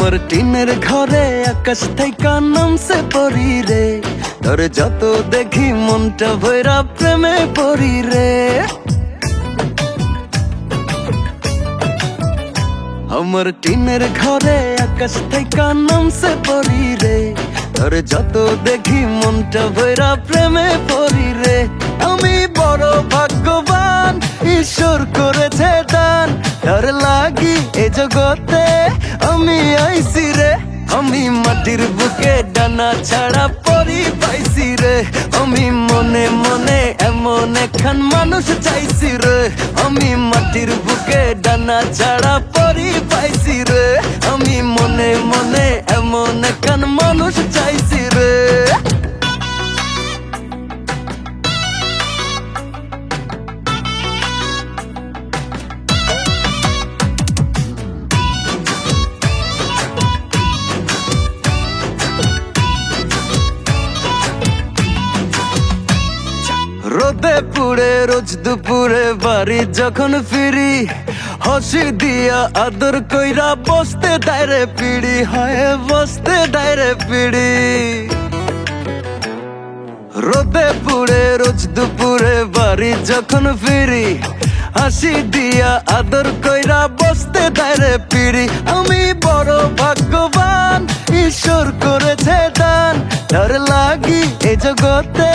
আমার টিনের ঘরে আকাশ থেকে নামছে পরি রে, তোর যত দেখি মনটা ভৈরা প্রেমে পড়ি রে। আমার টিনের ঘরে আকাশ থেকে নামছে পরি রে, তোর যত দেখি মনটা ভৈরা প্রেমে পড়ি রে। আমি বড় ভাগ্যবান, ঈশ্বর করেছে দান, তার লাগি এ জগতে আমি আইছি রে। আমি মাটির বুকে ডানা ছাড়া পরি পাইছি রে, আমি মনে মনে এমন একখান মানুষ চাইছি রে। আমি মাটির বুকে ডানা ছাড়া পরি পাইছি রে, আমি মনে মনে এমন একখান মানুষ চাইছি রে। রোদে পুড়ে রোজ দুপুরে বাড়ি যখন ফিরি, হাসি দিয়া আদর কইরা বসতে ডাইরে পিড়ি, হয় বসতে ডাইরে পিড়ি। রোদে পুড়ে রোজ দুপুরে বাড়ি যখন ফিরি, হাসি দিয়া আদর কইরা বসতে ডাইরে পিড়ি। আমি বড় ভাগ্যবান, ঈশ্বর করেছে দান, তার লাগি এ জগতে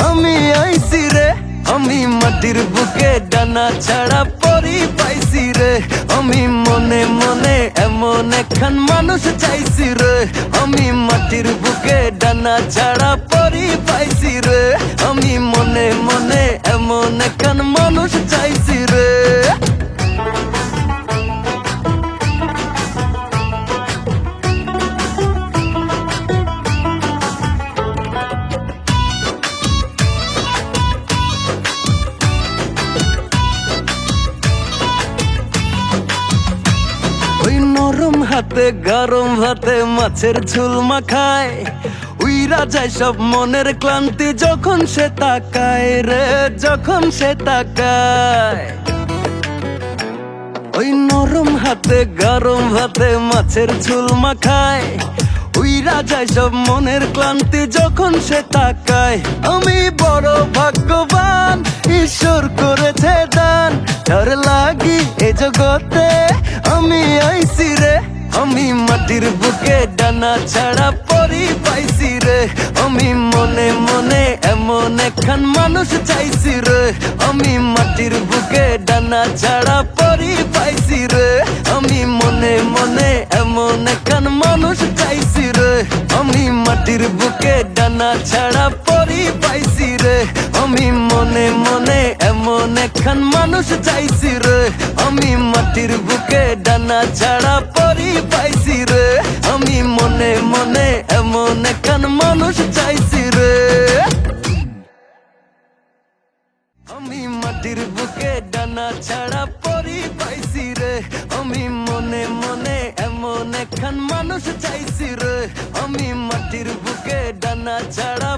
আমি আইছি রে। আমি মাটির বুকে ডানা ছাড়া পরি পাইছি রে, আমি মনে মনে এমন একখান মানুষ চাইছি রে। আমি মাটির বুকে ডানা ছাড়া পরি পাইছি রে, আমি মনে মনে এমন একখান মানুষ চাইছি রে। ওই নরম হাতে গরম ভাতে মাছের ঝোল মাখায়, উইরা যায় সব মনের ক্লান্তি যখন সে তাকায় রে, যখন সে তাকায়। ওই নরম হাতে গরম ভাতে মাছের ঝোল মাখায়, উইরা যায় সব মনের ক্লান্তি যখন সে তাকায়। আমি বড় ভাগ্যবান, ঈশ্বর করেছে দান, তার লাগি এ জগতে আমি আইছি রে। আমি মাটির বুকে ডানা ছাড়া পরি পাইছি রে, আমি মনে মনে এমন একখান মানুষ চাইছি রে। আমি মাটির বুকে ডানা ছাড়া পরি পাইছি রে, আমি মনে মনে এমন একখান মানুষ চাইছি রে। আমি মাটির বুকে ডানা ছাড়া পরি পাইছি রে, আমি মনে মনে এমন একখান মানুষ চাইছি রে। আমি মাটির বুকে ডানা ছাড়া পরি পাইছি রে, আমি মনে মনে এমন একখান মানুষ চাইছি রে। আমি মাটির বুকে ডানা ছাড়া পরি পাইছি রে, আমি মনে মনে এমন একখান মানুষ চাইছি রে। আমি মাটির বুকে ডানা ছাড়া